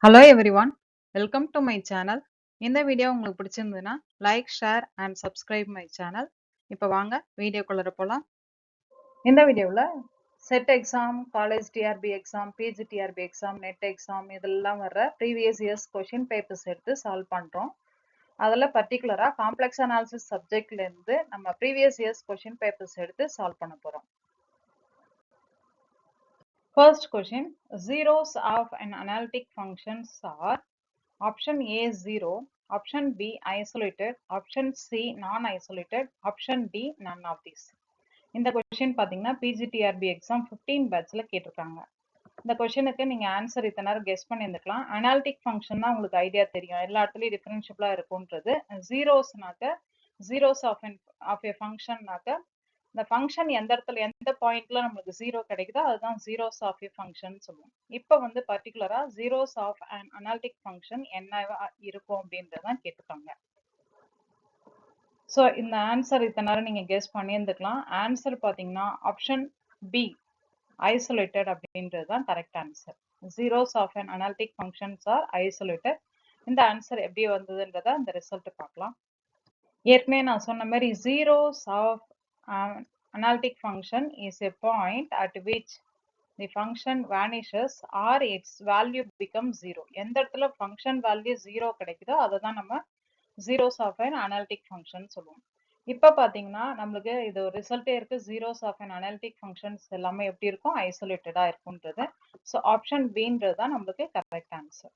Hello everyone, welcome to my channel. இந்த video உங்களுக்கு பிடிச்சிருந்ததுன்னா like, share and subscribe my channel. இப்போ வாங்க வீடியோக்குள்ள போகலாம். இந்த வீடியோவில் SET exam, college TRB exam, PG TRB exam, NET exam இதெல்லாம் வர்ற ப்ரீவியஸ் இயர்ஸ் கொஷின் பேப்பர்ஸ் எடுத்து சால்வ் பண்ணுறோம். அதில் பர்டிகுலராக காம்ப்ளெக்ஸ் அனாலிசிஸ் சப்ஜெக்ட்லேருந்து நம்ம ப்ரீவியஸ் இயர்ஸ் கொஷின் பேப்பர்ஸ் எடுத்து சால்வ் பண்ண போகிறோம். First question, zeros of an analytic functions are option A 0, option B isolated, option C non-isolated, option D none of these. இந்த கொஸ்டின் பார்த்தீங்கன்னா பிஜிடிஆர்பி எக்ஸாம் 15 பேட்ச்ல கேட்டிருக்காங்க. இந்த கொஸ்டினுக்கு நீங்க ஆன்சர் இத்தனை நேரம் கெஸ் பண்ணியிருந்துக்கலாம். அனாலிட்டிக் ஃபங்க்ஷன் தான் உங்களுக்கு ஐடியா தெரியும், எல்லா இடத்துலையும் டிஃபரன்ஷியபிளா இருக்கும்ன்றது. ஜீரோஸ்னாக்க ஜீரோஸ் ஆஃப் எ ஃபங்க்ஷன்னாக்க இந்த ஃபங்க்ஷன் எந்த இடத்துல எந்த பாயிண்ட்ல நமக்கு ஜீரோ கிடைக்குதோ அதுதான் ஜீரோஸ் ஆஃப் எ ஃபங்க்ஷன் சொல்லுவோம். இப்போ வந்து பர்டிகுலரா zeros of an analytic function என்ன இருக்கும் அப்படின்றதான் கேட்டிருக்காங்க. ஸோ இந்த ஆன்சர் இத்தனை நேரம் நீங்க கெஸ் பண்ணியிருந்துக்கலாம். ஆன்சர் பார்த்தீங்கன்னா ஆப்ஷன் பி ஐசோலேட்டட் அப்படின்றது தான் correct answer. Zeros of an analytic functions are isolated. இந்த ஆன்சர் எப்படி வந்ததுன்றத அந்த ரிசல்ட் பார்க்கலாம். ஏற்கனவே நான் சொன்ன மாதிரி zeros of analytic function is a point at which the function vanishes or its value becomes zero. எந்த இடத்துல function value zero கிடைக்குதோ அதை தான் நம்ம zeros of an analytic function சொல்லுவோம். இப்போ பார்த்தீங்கன்னா நம்மளுக்கு இது ஒரு ரிசல்ட்டே இருக்கு, zeros of an analytic functions எல்லாமே எப்படி இருக்கும், ஐசோலேட்டடா இருக்கும்ன்றது. ஸோ ஆப்ஷன் பின்றது தான் நம்மளுக்கு correct answer.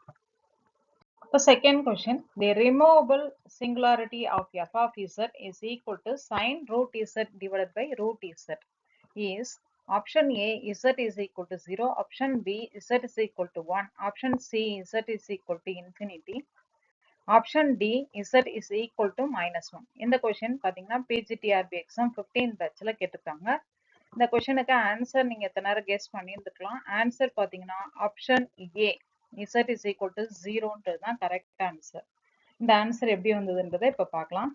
The second question, the removable singularity of f of z is equal to sin root z divided by root z is option A z is equal to 0, option B z is equal to 1, option C z is equal to infinity, option D z is equal to -1. இந்த question பார்த்தீங்கன்னா PGTRB exam 15 பேட்ச்ல கேட்டிருக்காங்க. இந்த கொஸ்டினுக்கு answer நீங்க எத்தனை நேரம் guess பண்ணியிருந்துக்கலாம். ஆன்சர் பார்த்தீங்கன்னா option A z is equal to 0ன்றது தான் கரெக்ட் ஆன்சர். இந்த ஆன்சர் எப்படி வந்ததுன்றதை இப்போ பார்க்கலாம்.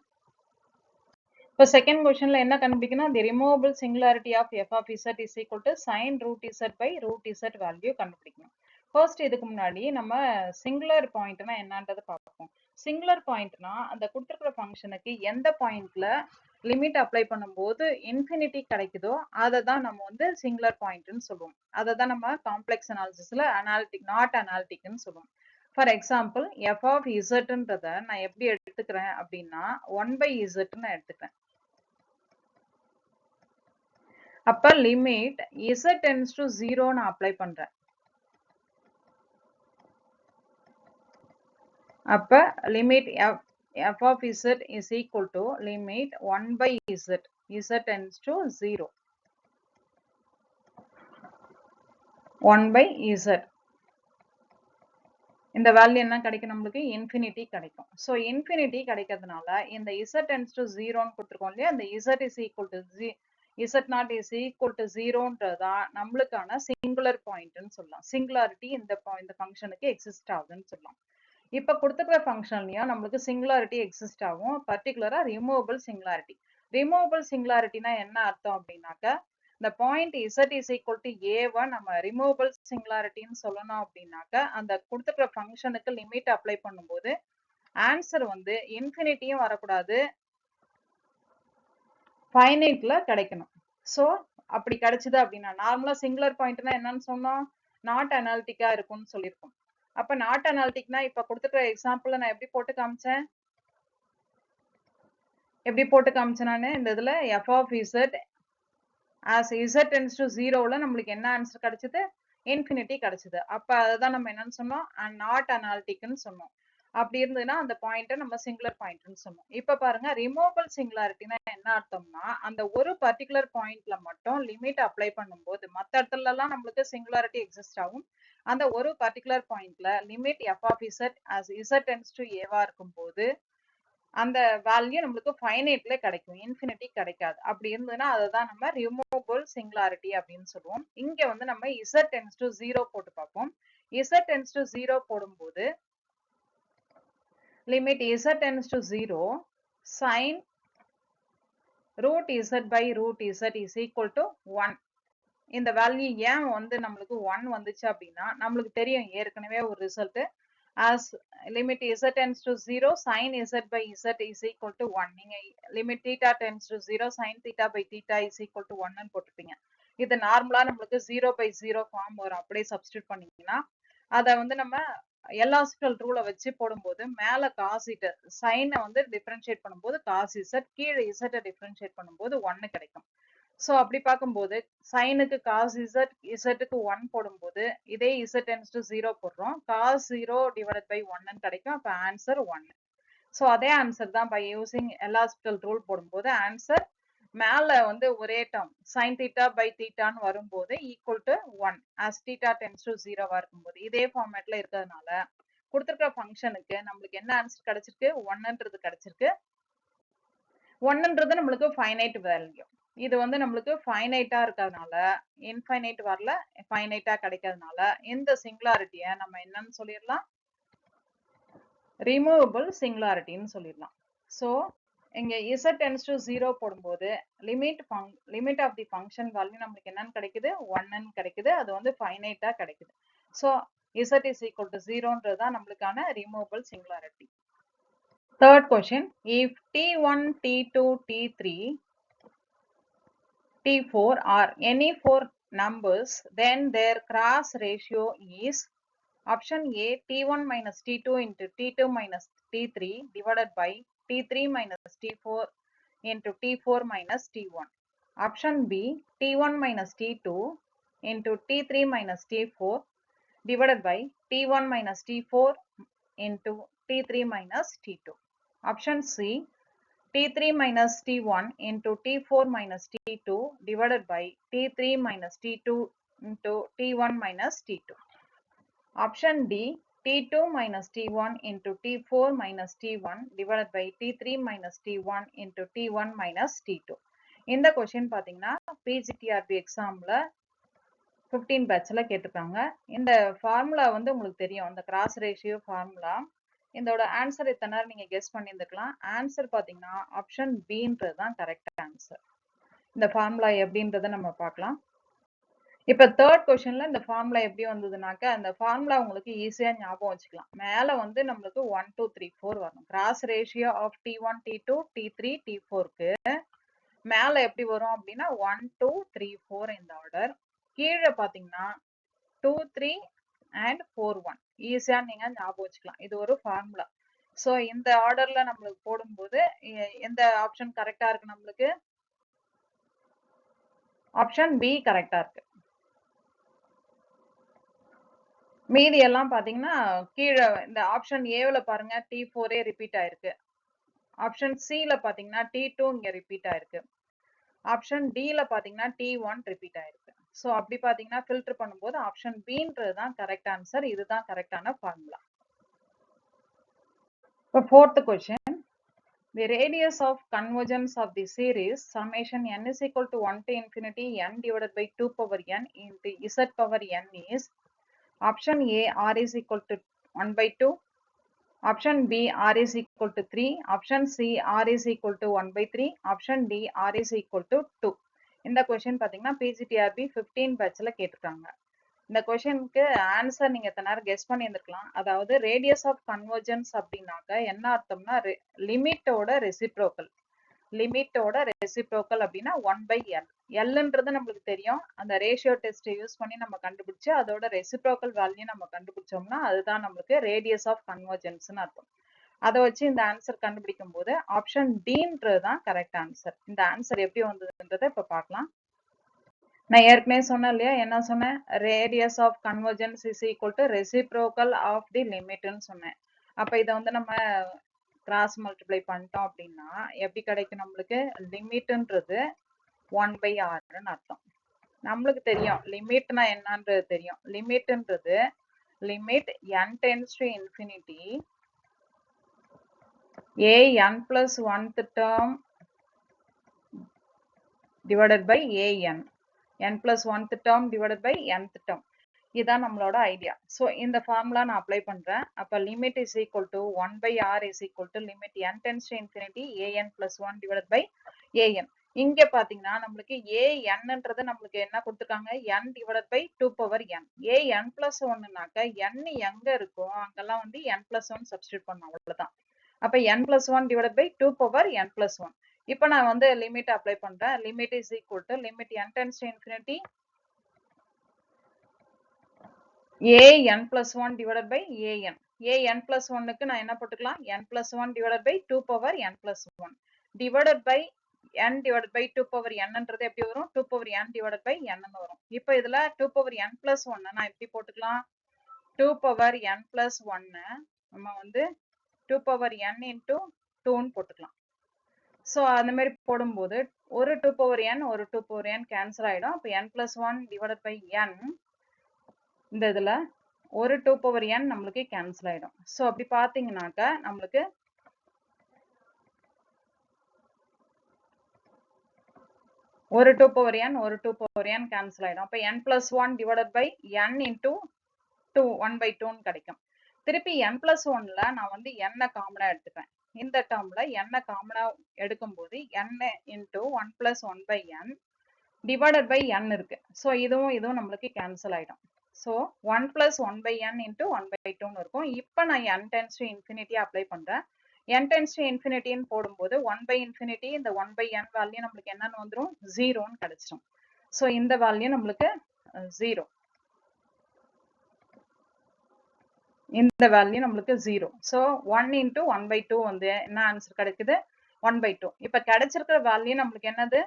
இப்போ செகண்ட் கொஸ்டின்ல என்ன கண்டுபிடிக்கணும், the removable singularity of f of z is equal to sin root z by root z value கண்டுபிடிக்கணும். ஃபர்ஸ்ட் இதுக்கு முன்னாடி நம்ம சிங்குலர் பாயிண்ட்னா என்னன்றதை பார்ப்போம். சிங்குலர் பாயிண்ட்னா அந்த கொடுத்துருக்கிற ஃபங்க்ஷனுக்கு எந்த பாயிண்ட்ல லிமிட் அப்ளை பண்ணும்போது இன்ஃபினிட்டி கிடைக்குதோ அதை தான் நம்ம வந்து சிங்குலர் பாயிண்ட்னு சொல்லுவோம். அதை தான் நம்ம காம்ப்ளெக்ஸ் அனாலிசிஸ்ல அனாலிட்டிக் நாட் அனாலிட்டிக்னு சொல்லுவோம். ஃபார் எக்ஸாம்பிள் எஃப் ஆஃப் இசட்ன்றதை நான் எப்படி எடுத்துக்கிறேன் அப்படின்னா 1/z நான் எடுத்துக்கிறேன். அப்ப லிமிட் z tends to 0 நான் அப்ளை பண்றேன். அப்ப limit f of z is equal to limit 1/z, z tends to 0, 1/z. இந்த வேல்யூ என்ன கிடைக்கும், நம்மளுக்கு இன்ஃபினிட்டி கிடைக்கும். ஸோ இன்ஃபினிட்டி கிடைக்கிறதுனால இந்த z tends to 0ன்னு கொடுத்துருக்கோம் இல்லையா, இந்த z is equal to z0 is equal to 0ன்றதா நம்மளுக்கான சிங்குலர் பாயிண்ட்னு சொல்லலாம். சிங்குலாரிட்டி இந்த ஃபங்க்ஷனுக்கு எக்ஸிஸ்ட் ஆகுதுன்னு சொல்லலாம். இப்போ கொடுத்துக்கிற ஃபங்க்ஷன்லையும் நம்மளுக்கு சிங்குலாரிட்டி எக்ஸிஸ்ட் ஆகும், பர்டிகுலரா ரிமூவபிள் சிங்குலாரிட்டி. ரிமூவபிள் சிங்குலாரிட்டினா என்ன அர்த்தம் அப்படின்னாக்க, இந்த point z is equal to a1 நம்ம ரிமூவபிள் சிங்குலாரிட்டின்னு சொல்லணும் அப்படின்னாக்க அந்த கொடுத்துக்கிற ஃபங்க்ஷனுக்கு லிமிட் அப்ளை பண்ணும்போது ஆன்சர் வந்து இன்ஃபினிட்டியும் வரக்கூடாது, ஃபைனைட்ல கிடைக்கணும். ஸோ அப்படி கிடைச்சது அப்படின்னா நார்மலா சிங்குலர் பாயிண்ட்னா என்னன்னு சொன்னோம், நாட் அனாலிட்டிக்கா இருக்கும்னு சொல்லியிருக்கோம். அப்ப நாட் அனாலிட்டிக்னா இப்ப கொடுத்துக்கிற எக்ஸாம்பிள் நான் எப்படி போட்டு காமிச்சேன், நானு இந்த இதுல f of z as z tends to 0ல நம்மளுக்கு என்ன ஆன்சர் கிடைச்சது, இன்ஃபினிட்டி கிடைச்சது. அப்ப அதுதான் நம்ம என்னன்னு சொன்னோம், நாட் அனாலிட்டிக்னு சொன்னோம். அப்படி இருந்ததுன்னா அந்த பாயிண்ட்டை நம்ம சிங்குலர் பாயிண்ட்னு சொன்னோம். இப்ப பாருங்க ரிமூவபிள் சிங்குலாரிட்டினா என்ன அர்த்தம்னா, அந்த ஒரு பர்டிகுலர் பாயிண்ட்ல மட்டும் லிமிட் அப்ளை பண்ணும்போது மற்ற இடத்துல எல்லாம் நம்மளுக்கு சிங்குலாரிட்டி எக்ஸிஸ்ட் ஆகும். அந்த ஒரு பர்டிகுலர் பாயிண்ட்ல limit f of z as z tends to a இருக்கும்போது அந்த வேல்யூ நம்மளுக்கு ஃபைனைட்ல கிடைக்கும், இன்ஃபினிட்டி கிடைக்காது. அப்படி இருந்ததுன்னா அதுதான் நம்ம ரிமூவபிள் சிங்குலாரிட்டி அப்படின்னு சொல்லுவோம். இங்க வந்து நம்ம z tends to 0 போட்டு பார்ப்போம். z tends to 0 போடும்போது limit z tends to 0 sin root z by root z is equal to 1. இந்த வேல்யூ ஏன் வந்து நம்மளுக்கு 1 வந்துச்சு அப்படின்னா நம்மளுக்கு தெரியும் ஏற்கனவே ஒரு result as limit z tends to 0 sin z by z is equal to 1. நீங்க limit theta tends to 0 sin theta by theta is equal to 1 ன்னு போட்டுப்பீங்க. இது நார்மலா நம்மளுக்கு 0 by 0 ஃபார்ம் வரும். அப்படியே சப்ஸ்டிட்யூட் பண்ணீங்கன்னா அதை வந்து நம்ம எல்ஹாஸ்பிடல் ரூலை வச்சு போடும்போது மேல cos z சைனை வந்து டிஃபரன்ஷியேட் பண்ணும்போது cos z, கீழே z டிஃபரன்ஷியேட் பண்ணும்போது 1 கிடைக்கும். சோ அப்படி பார்க்கும்போது சைனுக்கு cos z, z-க்கு 1 போடும்போது இதே z tends to 0 போடுறோம். cos 0 divided by 1 கிடைக்கும். அப்ப ஆன்சர் 1. சோ அதே ஆன்சர் தான் by using எல்ஹாஸ்பிடல் ரூல் போடும்போது ஆன்சர் மேல வந்து ஒரே term sin theta by theta ன்னு வரும்போது equal to 1 as theta tends to 0 இருக்கும்போது இதே ஃபார்மேட்ல இருக்கிறதுனால கொடுத்திருக்கிற ஃபங்க்ஷனுக்கு நம்மளுக்கு என்ன ஆன்சர் கிடைச்சிருக்கு 1ன்றது கிடைச்சிருக்கு. 1ன்றது நம்மளுக்கு ஃபைனைட் வேல்யூ. இது வந்து நம்மளுக்கு ஃபைனைட்டா இருக்கிறதுனால இன்ஃபைனைட் வரல, ஃபைனைட்டா கிடைக்கிறதுனால இந்த சிங்குலாரிட்டியை நம்ம என்னன்னு சொல்லிடலாம், ரிமூவபிள் சிங்குலாரிட்டின்னு சொல்லிடலாம். ஸோ இங்க z tends to 0 போடும்போது limit of the function value நம்மளுக்கு என்னன்னு கிடைக்குது 1 கிடைக்குது. அது வந்து ஃபைனைட்டா கிடைக்குது. So z is equal to 0ன்றது தான் நம்மளுக்கான removable singularity. Third question, if T1, T2, T3, T4 are any four numbers, then their cross ratio is option A T1 minus T2 into T2 minus T3 divided by T3 minus T4 into T4 minus T1. Option B T1 minus T2 into T3 minus T4 divided by T1 minus T4 into T3 minus T2. Option C T3 minus T1 into T4 minus T2 divided by T3 minus T2 into T1 minus T2. Option D T2 minus T1 into T4 minus T1 divided by T3 minus T1 into T1 minus T2. இந்த question பாத்தீங்கன்னா PGTRB எக்ஸாம்ல 15 பேட்ச்ல கேட்டிருக்காங்க. இந்த formula வந்து உங்களுக்கு தெரியும், இந்த கிராஸ் ரேஷியோ ஃபார்முலா. இதோட ஆன்சர் இத்தனை நேரம் நீங்க கெஸ் பண்ணியிருந்துக்கலாம். ஆன்சர் பாத்தீங்கன்னா ஆப்ஷன் பின்றது தான் கரெக்ட் ஆன்சர். இந்த ஃபார்முலா எப்படின்றத நம்ம பார்க்கலாம். இப்ப தேர்ட் கொஸ்டின்ல இந்த ஃபார்முலா எப்படி வந்ததுனாக்க அந்த ஃபார்முலா உங்களுக்கு ஈஸியா ஞாபகம் வச்சுக்கலாம். மேல வந்து நம்மளுக்கு 1 2 3 4 வரணும். Cross ratio of T1 T2 T3 T4க்கு மேல எப்படி வரும் அப்படின்னா 1 2 3 4 இந்த ஆர்டர். கீழே பாத்தீங்கன்னா 2 3 and 4 1. ஈஸியா நீங்க ஞாபகம் வச்சுக்கலாம். இது ஒரு ஃபார்முலா. சோ இந்த ஆர்டர்ல நம்மளுக்கு போடும்போது எந்த ஆப்ஷன் கரெக்டா இருக்கு, நம்மளுக்கு ஆப்ஷன் பி கரெக்டா இருக்கு. மீதி எல்லாம் பாத்தீங்கன்னா கீழே இந்த ஆப்ஷன் ஏல பாருங்க T4 ரிப்பீட் ஆயிருக்கு. ஆப்ஷன் சில பாத்தீங்கன்னா T2 இங்க ரிப்பீட் ஆயிருக்கு. ஆப்ஷன் டில பாத்தீங்கன்னா T1 ரிப்பீட் ஆயிருக்கு. சோ அப்படி பாத்தீங்கன்னா ஃபில்டர் பண்ணும்போது ஆப்ஷன் பின்றது தான் கரெக்ட் ஆன்சர். இதுதான் கரெக்டான ஃபார்முலா. இப்போ fourth question, the radius of convergence of the series summation n is equal to 1 to infinity n divided by 2 power n into z power n is option A r is equal to 1 by 2, option B r is equal to 3, option C r is equal to 1 by 3, option D r is equal to 2. இந்த question பாத்தீங்கன்னா PGTRB 15 பேட்ச்ல கேட்டிருக்காங்க. இந்த கொஸ்டினுக்கு answer நீங்க எத்தனை நேரம் guess பண்ணி இருந்திருக்கலாம். அதாவது ரேடியஸ் ஆஃப் கன்வர்ஜென்ஸ் அப்படின்னாக்க என்ன அர்த்தம்னா லிமிட்டோட ரெசிப்ரோக்கல். லிமிட்டோட ரெசிப்ரோக்கல் அப்படின்னா 1 by l. எல்ன்றது நம்மளுக்கு தெரியும், அந்த ரேஷியோ டெஸ்ட் யூஸ் பண்ணி நம்ம கண்டுபிடிச்சு அதோட ரெசிப்ரோக்கல் வேல்யூ நம்ம கண்டுபிடிச்சோம்னா அதுதான் நம்மளுக்கு ரேடியஸ் ஆஃப் கன்வர்ஜென்ஸ்னு அர்த்தம். அதை வச்சு இந்த ஆன்சர் கண்டுபிடிக்கும் போது ஆப்ஷன் டின்றது தான் கரெக்ட் ஆன்சர். இந்த ஆன்சர் எப்படி வந்ததுன்றதை இப்ப பார்க்கலாம். நான் ஏற்கனவே சொன்னேன் இல்லையா, என்ன சொன்னேன், radius of convergence is equal to reciprocal of the லிமிட்னு சொன்னேன். அப்ப இதை வந்து நம்ம கிராஸ் மல்டிப்ளை பண்ணிட்டோம் அப்படின்னா எப்படி கிடைக்கும், நம்மளுக்கு லிமிட்ன்றது 1 by rன்னு அர்த்தம். நம்மளுக்கு தெரியும் லிமிட்னா என்னன்றது தெரியும். லிமிட்ன்றது limit n tends to infinity a n plus 1th term divided by a n plus 1th term divided by nth term. இதான் நம்மளோட ஐடியா. ஸோ இந்த ஃபார்முலா நான் அப்ளை பண்றேன். அப்ப limit is equal to 1 by r is equal to limit n tends to infinity an plus 1 divided by an. இங்க பாத்தீங்கன்னா நம்மளுக்கு ஏஎன்ன்றது நம்மளுக்கு என்ன கொடுத்துருக்காங்க n divided by 2 power n. A n plus ஒன்னுனாக்க n எங்க இருக்கோ அங்கெல்லாம் வந்து n பிளஸ் ஒன் சப்ஸ்டியூட் பண்ணணும், அவ்வளவுதான். அப்ப n plus one divided by 2 power n plus one. இப்ப நான் வந்து லிமிட் அப்ளை பண்றேன். Limit is equal to limit n tends to infinity an plus 1 divided by an plus 1க்கு நான் என்ன போட்டுக்கலாம், n plus 1 divided by 2 power n plus 1 divided by n divided by 2 power nன்றது எப்படி வரும், 2 power n divided by n ன்னு வரும். இப்போ இதுல 2 power n plus 1 நான் எப்படி போட்டுக்கலாம், 2 power n plus 1 நம்ம வந்து 2 power n into 2 ன்னு போட்டுக்கலாம். ஸோ அந்த மாதிரி போடும்போது ஒரு 2 power n ஒரு 2 power n கேன்சல் ஆயிடும். அப்போ n plus 1 divided by n இந்த இதுல ஒரு 2 பவர் n நம்மளுக்கு கேன்சல் ஆயிடும். சோ அப்படி பாத்தீங்கன்னாக்க நம்மளுக்கு ஒரு 2 பவர் n ஒரு 2 பவர் n கேன்சல் ஆயிடும். அப்ப n plus 1 divided by n into 2 1 by 2 ன்னு கிடைக்கும். திருப்பி n plus 1ல நான் வந்து n காமனா எடுத்துப்பேன். இந்த டேர்ம்ல n காமனா எடுக்கும்போது n into 1 plus 1 by n divided by n இருக்கு. சோ இதுவும் நம்மளுக்கு கேன்சல் ஆயிடும். So 1 plus 1 by n into 1 by 2 இருக்கும். இப்போ நான் n tends to infinity apply பண்றேன். n tends to infinity ன்னு போடும்போது 1 by infinity இந்த 1 by n வேல்யூ நம்மளுக்கு என்னன்னு வந்துரும், 0 ன்னு கிடைச்சிடும். So இந்த வேல்யூ நம்மளுக்கு 0. இந்த வேல்யூ நம்மளுக்கு 0. So 1 into 1 by 2 வந்து என்ன ஆன்சர் கிடைக்குது, 1 by 2. இப்போ கிடைச்சிருக்கிற வேல்யூ நம்மளுக்கு என்னது,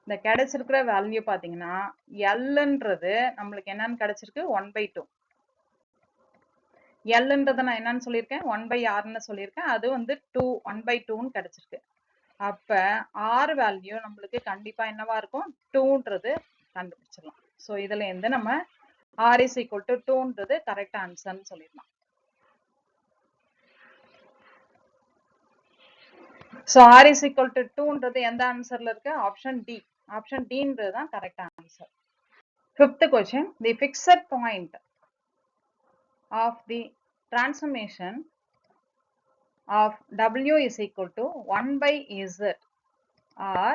இந்த கிடைச்சிருக்கிற வேல்யூ பாத்தீங்கன்னா Lன்றது நம்மளுக்கு என்னன்னு கிடைச்சிருக்கு, 1 by 2. Lன்றத நான் என்னன்னு சொல்லியிருக்கேன், 1 by Rன்னு சொல்லியிருக்கேன். அது வந்து 1 by 2ன்னு கிடைச்சிருக்கு. அப்ப R வேல்யூ நம்மளுக்கு கண்டிப்பா என்னவா இருக்கும், 2ன்றது கண்டுபிடிச்சிடலாம். சோ இதுல இருந்து நம்ம R is equal to 2ன்றது கரெக்ட் ஆன்சர்னு சொல்லிடலாம். So R is equal to 2ன்றது எந்த ஆன்சர்ல இருக்கு, ஆப்ஷன் டி. ஆப்ஷன் டின்றது தான் correct answer. Fifth question, the fixed point of the transformation of W is equal to 1 by Z or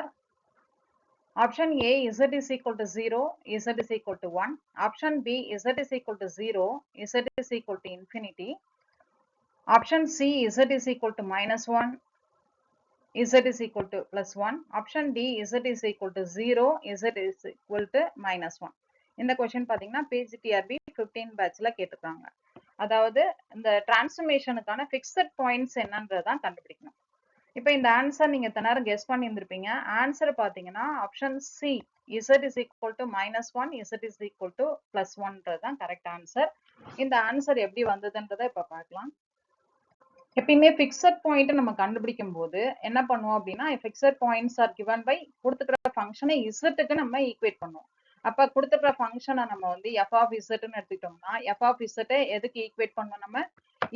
option A Z is equal to 0, Z is equal to 1, option B Z is equal to 0, Z is equal to infinity, option C Z is equal to minus 1, Z is equal to plus 1, option D Z is equal to 0, Z is equal to minus 1. இந்த question பாத்தீங்கன்னா PGTRB 15 batchல கேட்டிருக்காங்க. அதாவது இந்த டிரான்ஸ்ஃபர்மேஷனுக்கான fixed points என்னன்றதான் கண்டுபிடிக்கணும். இப்போ இந்த answer நீங்க எத்தனை நேரம் கெஸ் பண்ணி இருந்திருப்பீங்க. ஆன்சர் பாத்தீங்கன்னா option C, Z is equal to minus 1, Z is equal to plus 1ன்றது தான் கரெக்ட் ஆன்சர். இந்த ஆன்சர் எப்படி வந்ததுன்றதை இப்ப பார்க்கலாம். எப்பயுமே ஃபிக்ஸட் பாயிண்ட் நம்ம கண்டுபிடிக்கும் போது என்ன பண்ணுவோம் அப்படின்னா, fixed points are given by கொடுத்துக்கிற ஃபங்க்ஷனை இசட்டுக்கு நம்ம ஈக்குவேட் பண்ணுவோம். அப்ப கொடுத்துக்கிற ஃபங்க்ஷனை நம்ம வந்து f of z ன்னு எடுத்துக்கிட்டோம்னா f of z எதுக்கு ஈக்குவேட் பண்ணணும், நம்ம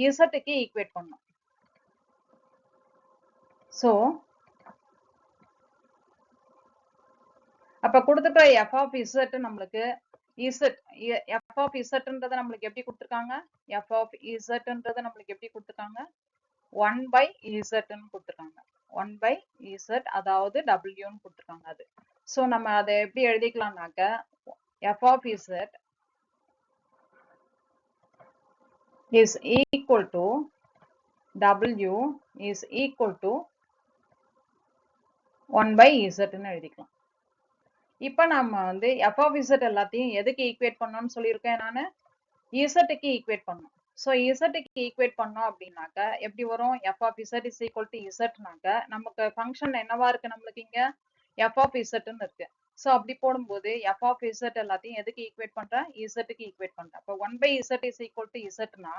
இசட்டுக்கு ஈக்குவேட் பண்ணணும். சோ அப்ப கொடுத்துக்கிற f of z நம்மளுக்கு z, f of zன்றதை நம்மளுக்கு எப்படி கொடுத்துருக்காங்க, f of zன்றதை நம்மளுக்கு எப்படி கொடுத்துருக்காங்க, 1 by z ன்னு கொடுத்துருக்காங்க. 1 by z அதாவது w ன்னு கொடுத்துருக்காங்க. அது சோ நம்ம அதை எப்படி எழுதிக்கலாம்னாக்க f of z is equal to w is equal to 1 by z ன்னு எழுதிக்கலாம். இப்ப நம்ம வந்து f of z எல்லாத்தையும் எதுக்கு ஈக்குவேட் பண்ணணும்னு சொல்லியிருக்கேன் நானு, z-க்கு ஈக்குவேட் பண்ணணும். சோ z-க்கு ஈக்குவேட் பண்ணோம் அப்படின்னாக்க எப்படி வரும், f of z is equal to z-னாக்க நமக்கு ஃபங்க்ஷன் என்னவா இருக்கு, நம்மளுக்கு இங்க f of z-ன்னு இருக்கு. சோ அப்படி போடும்போது f of z எல்லாத்தையும் எதுக்கு ஈக்குவேட் பண்றேன், z-க்கு ஈக்குவேட் பண்றேன். அப்ப 1 by z is equal to z-னா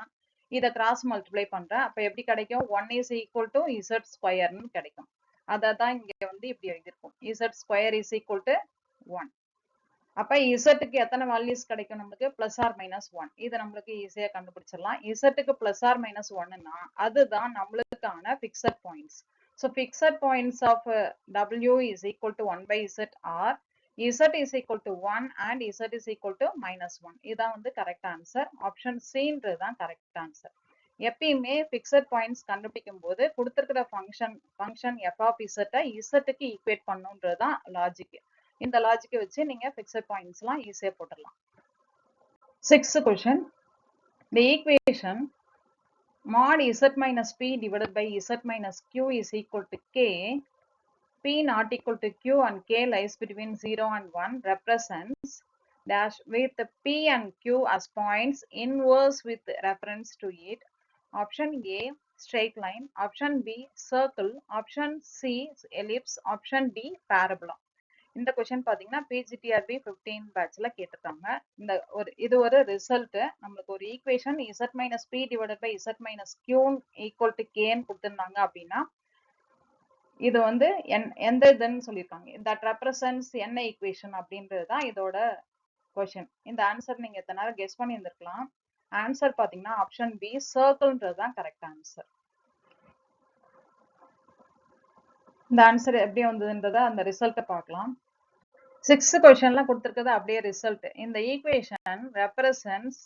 இத கிராஸ் மல்டிப்ளை பண்றேன். அப்ப எப்படி கிடைக்கும், 1 is equal to z ஸ்கொயர்னு கிடைக்கும். அததான் இங்க வந்து இப்படி எழுதிருக்கும், z square is equal to 1. அப்ப z-க்கு எத்தனை வேல்யூஸ் கிடைக்கும், நம்மளுக்கு பிளஸ் ஆர் மைனஸ் 1. இதை நம்மளுக்கு ஈஸியா கண்டுபிடிச்சிடலாம். z-க்கு பிளஸ் ஆர் மைனஸ் 1ன்னா அதுதான் நம்மளுக்கான fixed points. So fixed points of W is equal to 1 by Z or Z is equal to 1 and Z is equal to minus 1. இதான் வந்து கரெக்ட் ஆன்சர். ஆப்ஷன் C ன்றது தான் கரெக்ட் ஆன்சர். எப்பயுமே fixed points கண்டுபிடிக்கும் போது கொடுத்துருக்கிற function F of இசட்டை இசட்டுக்கு equate பண்ணுன்றது தான் logic. இந்த லாஜிக்கை வச்சு நீங்க ஃபிக்ஸட் பாயிண்ட்ஸ்லாம் ஈஸியா போட்டுடலாம். 6th question. The equation mod z minus p divided by z minus q is equal to k, p not equal to q and k lies between 0 and 1 represents dash with p and q as points inverse with reference to it. Option A straight line, option B circle, option C ellipse, option D parabola. இந்த question பாத்தீங்கன்னா PGTRB 15 பேட்ச்ல கேட்டிருக்காங்க. இது ஒரு result. நம்மளுக்கு ஒரு equation z minus B divided by z minus Q equal to கேன்னு கொடுத்துருந்தாங்க அப்படின்னா இது வந்து எந்த இதுன்னு சொல்லியிருக்காங்க. தட் ரெப்ரசன்ஸ் என்ன ஈக்குவேஷன் அப்படின்றது தான் இதோட கொஸ்டின். இந்த ஆன்சர் நீங்க எத்தனை நேரம் கெஸ் பண்ணி இருந்திருக்கலாம். ஆன்சர் பாத்தீங்கன்னா ஆப்ஷன் பி சர்க்கிள்ன்றது தான் கரெக்ட் ஆன்சர். இந்த ஆன்சர் எப்படி வந்ததுன்றத அந்த ரிசல்ட்டை பார்க்கலாம். 6th கொஸ்டின்ல கொடுத்திருக்கிறது அப்படியே ரிசல்ட். இந்த ஈக்குவேஷன் ரெப்ரசன்ஸ்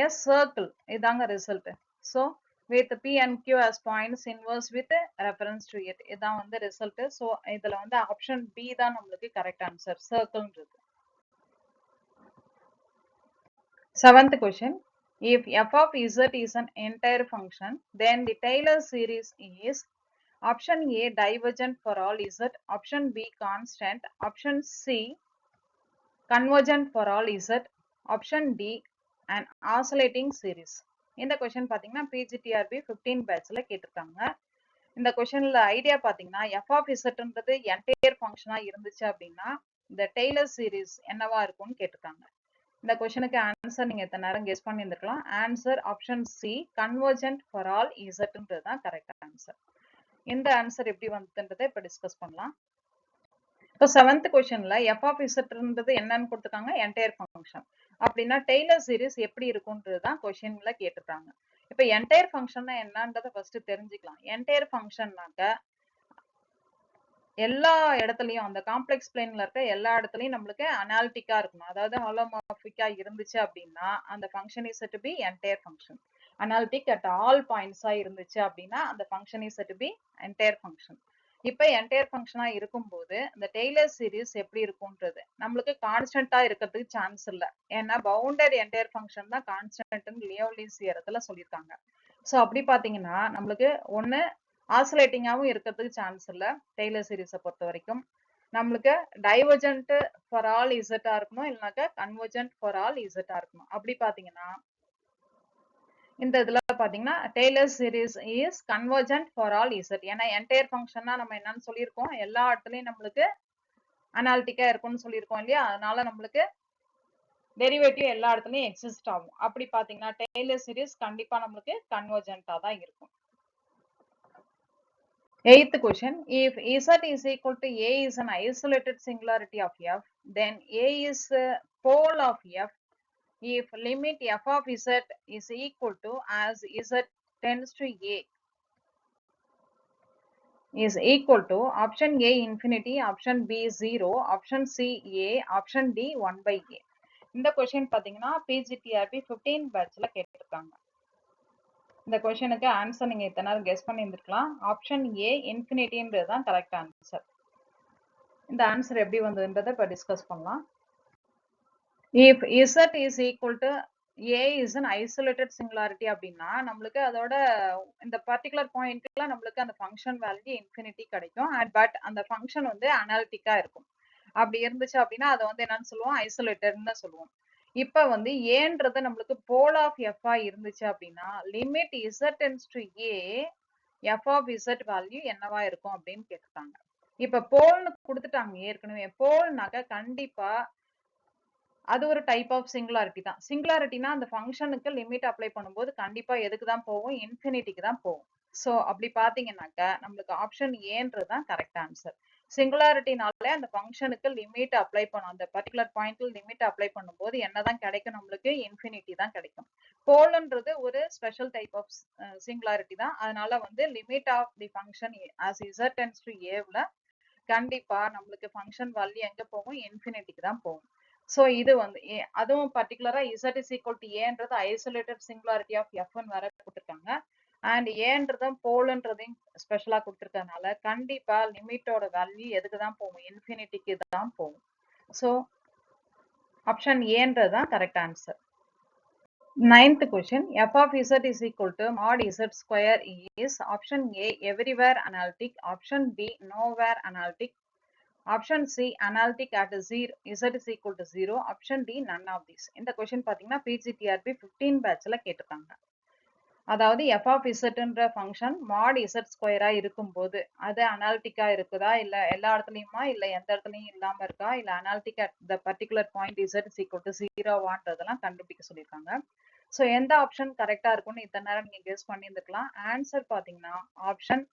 எ சர்க்கிள். இதாங்க result. So with P and Q as points inverse with reference to it. இதான் வந்து ரிசல்ட். ஸோ இதுல வந்து ஆப்ஷன் பி தான் நம்மளுக்கு கரெக்ட் ஆன்சர், சர்க்கிள்ன்றது. 7th question. If f of z is an entire function, then the Taylor series is option A divergent for all z, option B constant, option C convergent for all z, option D an oscillating series. இந்த question பாத்தீங்கன்னா PGTRB 15 பேட்ச்ல கேட்டிருக்காங்க. இந்த கொஸ்டின்ல idea பாத்தீங்கன்னா f of zன்றது entire ஃபங்க்ஷனா இருந்துச்சு அப்படின்னா இந்த டெய்லர் சீரிஸ் என்னவா இருக்கும்னு கேட்டிருக்காங்க. இந்த கொஸ்டினுக்கு ஆன்சர் நீங்க எத்தனை நேரம் கெஸ் பண்ணி இருந்திருக்கலாம். Answer option C convergent for all இசட்ன்றது தான் கரெக்ட் ஆன்சர். இந்த ஆன்சர் எப்படி வந்ததுன்றதை இப்ப டிஸ்கஸ் பண்ணலாம். இப்போ 7th கொஸ்டின்ல f of zன்றது என்னன்னு கொடுத்துருக்காங்க, என்டையர் ஃபங்க்ஷன். அப்படின்னா டெய்லர் சீரிஸ் எப்படி இருக்கும்ன்றது தான் கொஸ்டின்ல கேட்டிருக்காங்க. இப்போ என்டையர் ஃபங்க்ஷன்னா என்னன்றதை ஃபர்ஸ்ட் தெரிஞ்சுக்கலாம். என்டையர் ஃபங்க்ஷன்னாக்க எல்லா இடத்துலயும் அந்த காம்ப்ளெக்ஸ் பிளேன்ல இருக்க எல்லா இடத்துலயும் நம்மளுக்கு அனாலிட்டிக்கா இருக்கணும். அதாவது ஹோலோமார்பிக்கா இருந்துச்சு அப்படின்னா அந்த function is to be entire function. Analytic at all பாயிண்ட்ஸா இருந்துச்சு அப்படின்னா அந்த function is to be entire function. இப்ப என்டையர் ஃபங்க்ஷனா இருக்கும்போது இந்த டெய்லர் சீரிஸ் எப்படி இருக்கும்ன்றது நம்மளுக்கு கான்ஸ்டன்டா இருக்கிறதுக்கு சான்ஸ் இல்லை. ஏன்னா பவுண்டட் என்டையர் ஃபங்க்ஷன் தான் கான்ஸ்டன்ட்னு லியோவ்லிஸ் தியரத்துல சொல்லியிருக்காங்க. ஸோ அப்படி பாத்தீங்கன்னா நம்மளுக்கு ஒன்னு ஆசிலேட்டிங்காவும் இருக்கிறதுக்கு சான்ஸ் இல்லை டெய்லர் சீரிஸை பொறுத்த வரைக்கும். நம்மளுக்கு டைவர்ஜென்ட் ஃபார் ஆல் இசட்டா இருக்கணும், இல்லைனாக்கா கன்வர்ஜென்ட் ஃபார் ஆல் இசட்டா இருக்கணும். அப்படி பாத்தீங்கன்னா இந்த இதுல பாத்தீங்கன்னா Taylor series is convergent for all z. ஏன்னா என்டையர் ஃபங்க்ஷன்னா நம்ம என்னன்னு சொல்லியிருக்கோம், எல்லா இடத்துலயும் நம்மளுக்கு அனாலிட்டிக்கா இருக்கும்னு சொல்லியிருக்கோம் இல்லையா. அதனால நம்மளுக்கு டெரிவேட்டிவ் எல்லா இடத்துலயும் எக்ஸிஸ்ட் ஆகும். அப்படி பாத்தீங்கன்னா டெய்லர் சீரிஸ் கண்டிப்பா நம்மளுக்கு கன்வர்ஜென்டா தான் இருக்கும். 8th question. If z is equal to a is an isolated singularity of f, then a is pole of f if limit f of z is equal to as z tends to a is equal to option A infinity, option B 0, option C a, option D 1 by a. இந்த question பாத்தீங்கன்னா PGTRB 15 பேட்ச்ல கேட்டிருக்காங்க. இந்த கொஸ்டினுக்கு answer நீங்க இத்தனை நேரம் guess பண்ணி இருந்திருக்கலாம். ஆப்ஷன் ஏ இன்ஃபினிட்டின்றது தான் கரெக்ட் ஆன்சர். இந்த ஆன்சர் எப்படி வந்ததுன்றதை இப்ப டிஸ்கஸ் பண்ணலாம். If z is equal to a is an isolated singularity அப்படின்னா நம்மளுக்கு அதோட இந்த பர்டிகுலர் பாயிண்ட்ல நம்மளுக்கு அந்த ஃபங்க்ஷன் வேல்யூ இன்ஃபினிட்டி கிடைக்கும். பட் அந்த ஃபங்க்ஷன் வந்து அனாலிட்டிக்கா இருக்கும். அப்படி இருந்துச்சு அப்படின்னா அதை வந்து என்னன்னு சொல்லுவோம், ஐசோலேட்டட்னு சொல்லுவோம். இப்ப வந்து ஏன்றது நம்மளுக்கு போல் ஆஃப் எஃப் இருந்துச்சு அப்படின்னா limit z tends to a f of z value என்னவா இருக்கும் அப்படின்னு கேட்டுட்டாங்க. இப்ப போல்னு கொடுத்துட்டாங்க ஏற்கனவே. போல்னாக்க கண்டிப்பா அது ஒரு டைப் ஆஃப் சிங்குலாரிட்டி தான். சிங்குலாரிட்டினா அந்த ஃபங்க்ஷனுக்கு லிமிட் அப்ளை பண்ணும்போது கண்டிப்பா எதுக்கு தான் போகும், இன்ஃபினிட்டிக்கு தான் போகும். ஸோ அப்படி பாத்தீங்கன்னாக்க நம்மளுக்கு ஆப்ஷன் ஏன்றது தான் கரெக்ட் ஆன்சர். சிங்குலாரிட்டினாலே அந்த ஃபங்க்ஷனுக்கு லிமிட் அப்ளை பண்ணும், அந்த பர்டிகுலர் பாயிண்ட்ல லிமிட் அப்ளை பண்ணும்போது என்னதான் கிடைக்கும், நம்மளுக்கு இன்ஃபினிட்டி தான் கிடைக்கும். போல்ன்றது ஒரு ஸ்பெஷல் டைப் ஆஃப் சிங்குலாரிட்டி தான். அதனால வந்து limit of the function as z tends to a கண்டிப்பா நம்மளுக்கு ஃபங்க்ஷன் வேல்யூ எங்க போகும், இன்ஃபினிட்டிக்கு தான் போகும். ஸோ இது வந்து அதுவும் பர்டிகுலரா z இஸ் ஈக்குவல் டு ஏன்றது ஐசோலேட்டட் சிங்குலாரிட்டி ஆஃப் எஃப்னு வேற கொடுத்துருக்காங்க. அண்ட் ஏன்றதும் போல்ன்றதையும் ஸ்பெஷலா கொடுத்துருக்கறதுனால கண்டிப்பா லிமிட்டோட வேல்யூ எதுக்கு தான் போகும்? இன்ஃபினிட்டிக்கு தான் போகும். ஸோ ஆப்ஷன் ஏன்றது தான் correct answer. 9th question, f of z is equal to mod z square is option A everywhere analytic, option B nowhere analytic, option C analytic at 0 z is equal to 0, option D none of these. இந்த question பாத்தீங்கன்னா PGTRB 15 batchல கேட்டிருக்காங்க. அதாவது f of zன்ற function mod z ஸ்கொயரா இருக்கும்போது அது Analytica இருக்குதா இல்ல எல்லா இடத்துலயுமா இல்ல எந்த இடத்துலயும் இல்லாம இருக்கா இல்ல analytic at the particular point z is equal to 0வான்றதெல்லாம் கண்டுபிடிக்க சொல்லியிருக்காங்க. ஸோ எந்த ஆப்ஷன் கரெக்டா இருக்கும்னு இத்தனை நேரம் நீங்க கெஸ் பண்ணியிருந்துக்கலாம். ஆன்சர் பாத்தீங்கன்னா ஆப்ஷன்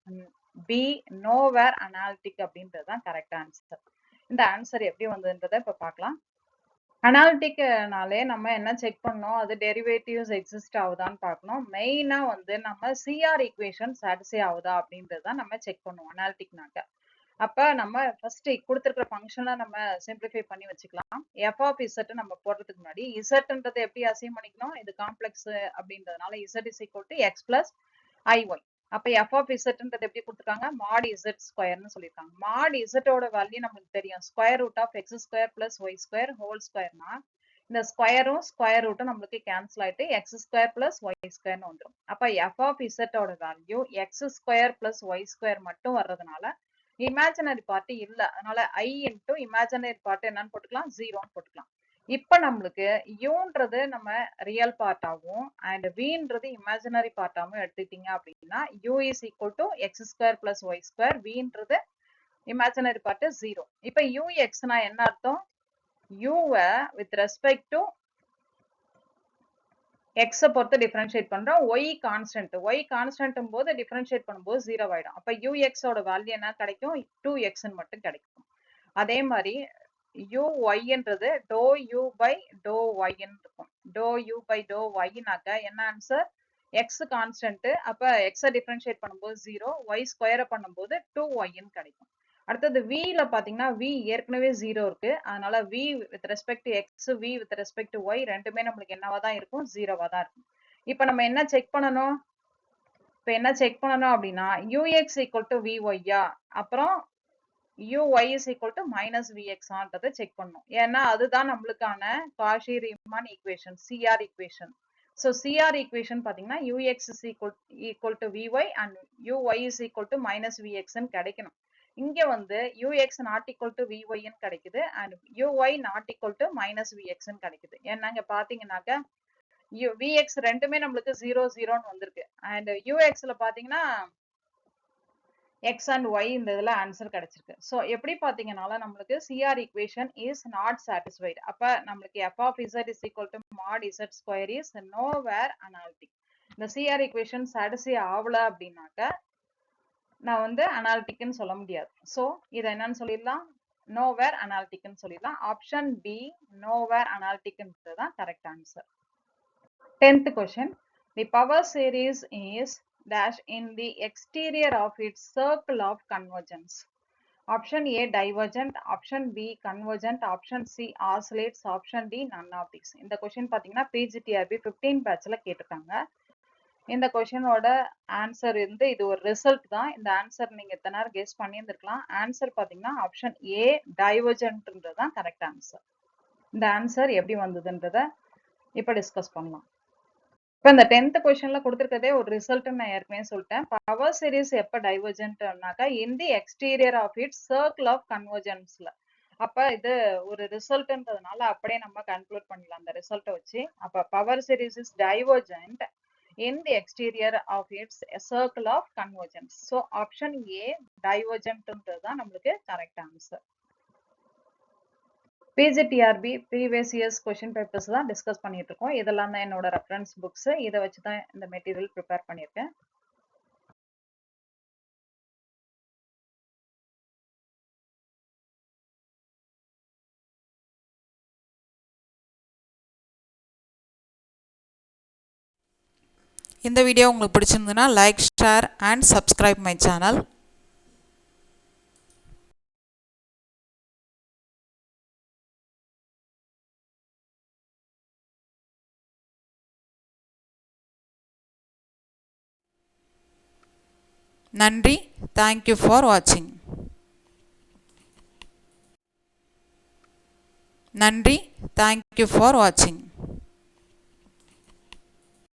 பி நோவேர் அனாலிட்டிக் அப்படின்றது தான் கரெக்ட் ஆன்சர். இந்த ஆன்சர் எப்படி வந்ததுன்றதை இப்ப பார்க்கலாம். அனாலிட்டிக்னாலே நம்ம என்ன செக் பண்ணோம்? அது டெரிவேட்டிவ்ஸ் எக்ஸிஸ்ட் ஆகுதான்னு பார்க்கணும். மெயினா வந்து நம்ம சிஆர் ஈக்குவேஷன் சாட்டிஸ்ஃபை ஆகுதா அப்படின்றது தான் நம்ம செக் பண்ணுவோம் அனாலிட்டிக்னாக்க. அப்ப நம்ம ஃபர்ஸ்ட் கொடுத்துருக்கிற ஃபங்க்ஷனை நம்ம சிம்பிளிஃபை பண்ணி வச்சுக்கலாம். எஃப் ஆஃப் இசட் நம்ம போடுறதுக்கு முன்னாடி இசட்ன்றது எப்படி அசைன் பண்ணிக்கணும்? இது காம்ப்ளெக்ஸ் அப்படின்றதுனால Z is equal to X plus ஐஒய். அப்ப எஃப் ஆஃப் இசட்ன்றது எப்படி கொடுத்துருக்காங்க? மாட் இசட் ஸ்கொயர்னு சொல்லியிருக்காங்க. மாட் இசட்டோட வேல்யூ நமக்கு தெரியும், square root of X square plus Y square whole ஸ்கொயர்னா இந்த ஸ்கொயரும் ஸ்கொயர் ரூட்டும் நம்மளுக்கு கேன்சல் ஆயிட்டு எக்ஸ் ஸ்கொயர் பிளஸ் ஒய் ஸ்கொயர்னு வந்துடும். அப்ப எஃப் ஆஃப் இசட்டோட value X square plus Y square மட்டும் வர்றதுனால இமேஜினரி பார்ட் இல்ல, அதனால ஐ இன்டூ இமேஜினரி பார்ட் என்னன்னு போட்டுக்கலாம்? 0ன்னு போட்டுக்கலாம். இப்ப நம்மளுக்கு யூன்றது நம்ம ரியல் பார்ட்டாகவும் அண்ட் வின்றது இமேஜினரி பார்ட்டாகவும் எடுத்துக்கிட்டீங்க அப்படின்னா U is equal to X square plus Y square, வின்றது இமேஜினரி பார்ட் 0. இப்ப யூ எக்ஸ்னா என்ன அர்த்தம்? யூவை வித் ரெஸ்பெக்ட் டு எக்ஸை பொறுத்து டிஃபரன்ஷியேட் பண்றோம். ஒய் கான்ஸ்டன்ட் போது டிஃபரன்ஷியேட் பண்ணும்போது 0 ஆயிடும். அப்ப யூஎக்ஸோட வேல்யூ என்ன கிடைக்கும்? 2x மட்டும் கிடைக்கும். அதே மாதிரி யூ ஒய்ன்றது டோ யூ பை டோ ஒய்ன்னு இருக்கும். டோ யூ பை டோ ஒய்னாக்க என்ன ஆன்சர்? எக்ஸ் கான்ஸ்டன்ட், அப்ப எக்ஸை டிஃபரன்ஷியேட் பண்ணும்போது 0, ஒய் ஸ்கொயரை பண்ணும்போது 2yன்னு கிடைக்கும். அடுத்தது வில பாத்தீங்கன்னா வி ஏற்கனவே 0 இருக்கு, அதனால v with respect to x, v with respect to y ரெண்டுமே நம்மளுக்கு என்னவா தான் இருக்கும்? 0வா தான் இருக்கும். இப்ப நம்ம என்ன செக் பண்ணணும்? அப்படின்னா யூஎக்ஸ் ஈக்குவல் டு விஒய்யா, அப்புறம் uy is equal to minus vx ஆன்றதை செக் பண்ணும். ஏன்னா அதுதான் நம்மளுக்கான Cauchy Riemann equation, CR equation. So CR equation பாத்தீங்கன்னா ux is equal to vy and uy is equal to minus vx கிடைக்கணும். இங்க வந்து ux not equal to vy கிடைக்குது and uy not equal to minus vx கிடைக்குது. ஏன்னா இங்க பாத்தீங்கன்னாக்க vx ரெண்டுமே நம்மளுக்கு 0 0ன்னு வந்திருக்கு and ux பாத்தீங்கன்னா x and y இந்த இதுல ஆன்சர் கிடைச்சிருக்கு. ஸோ எப்படி பாத்தீங்கன்னால நம்மளுக்கு CR equation is not satisfied. அப்ப நம்மளுக்கு f of z is equal to mod z square is nowhere analytic. இந்த CR equation satisfy ஆகல அப்படின்னாக்க நான் வந்து அனாலிட்டிக்னு சொல்ல முடியாது. ஸோ இதை என்னன்னு சொல்லிடலாம்? nowhere analyticன்னு சொல்லிடலாம். ஆப்ஷன் பி nowhere analyticன்றது தான் correct answer. 10th question, the power series is dash in the exterior of its circle of convergence. Option A divergent, option B convergent, option C oscillates, option D none of these. இந்த question பாத்தீங்கன்னா PGTRB 15 batchல கேட்டிருக்காங்க. இந்த கொஸ்டினோட answer இருந்து இது ஒரு result தான். இந்த ஆன்சர் நீங்க எத்தனை நேரம் கெஸ் பண்ணியிருந்திருக்கலாம். ஆன்சர் பாத்தீங்கன்னா ஆப்ஷன் ஏ டைவர்ஜென்ட்ன்றது தான் கரெக்ட் ஆன்சர். இந்த ஆன்சர் எப்படி வந்ததுன்றத இப்ப டிஸ்கஸ் பண்ணலாம். இப்ப இந்த 10th கொஸ்டின்ல கொடுத்திருக்கதே ஒரு ரிசல்ட் நான் ஏற்கனவே சொல்லிட்டேன். பவர் சீரிஸ் எப்ப டைவர்ஜென்ட்னாக்கா in the exterior of it circle of கன்வர்ஜென்ஸ்ல. அப்ப இது ஒரு ரிசல்ட்ன்றதுனால அப்படியே நம்ம கன்க்ளூட் பண்ணலாம் அந்த ரிசல்ட்டை வச்சு. அப்ப power series is divergent in the exterior of its circle of convergence. So option A divergent தான் நம்மளுக்கு correct answer. PGTRB previous years question papers தான் டிஸ்கஸ் பண்ணிட்டு இருக்கோம். இதெல்லாம் தான் என்னோட ரெஃபரன்ஸ் புக்ஸ். இதை வச்சு தான் இந்த மெட்டீரியல் ப்ரிப்பேர் பண்ணியிருக்கேன். இந்த வீடியோ உங்களுக்கு பிடிச்சிருந்ததுன்னா like, share and subscribe my channel. நன்றி. தேங்க்யூ ஃபார் வாட்சிங். நன்றி. தேங்க்யூ ஃபார் வாட்சிங்.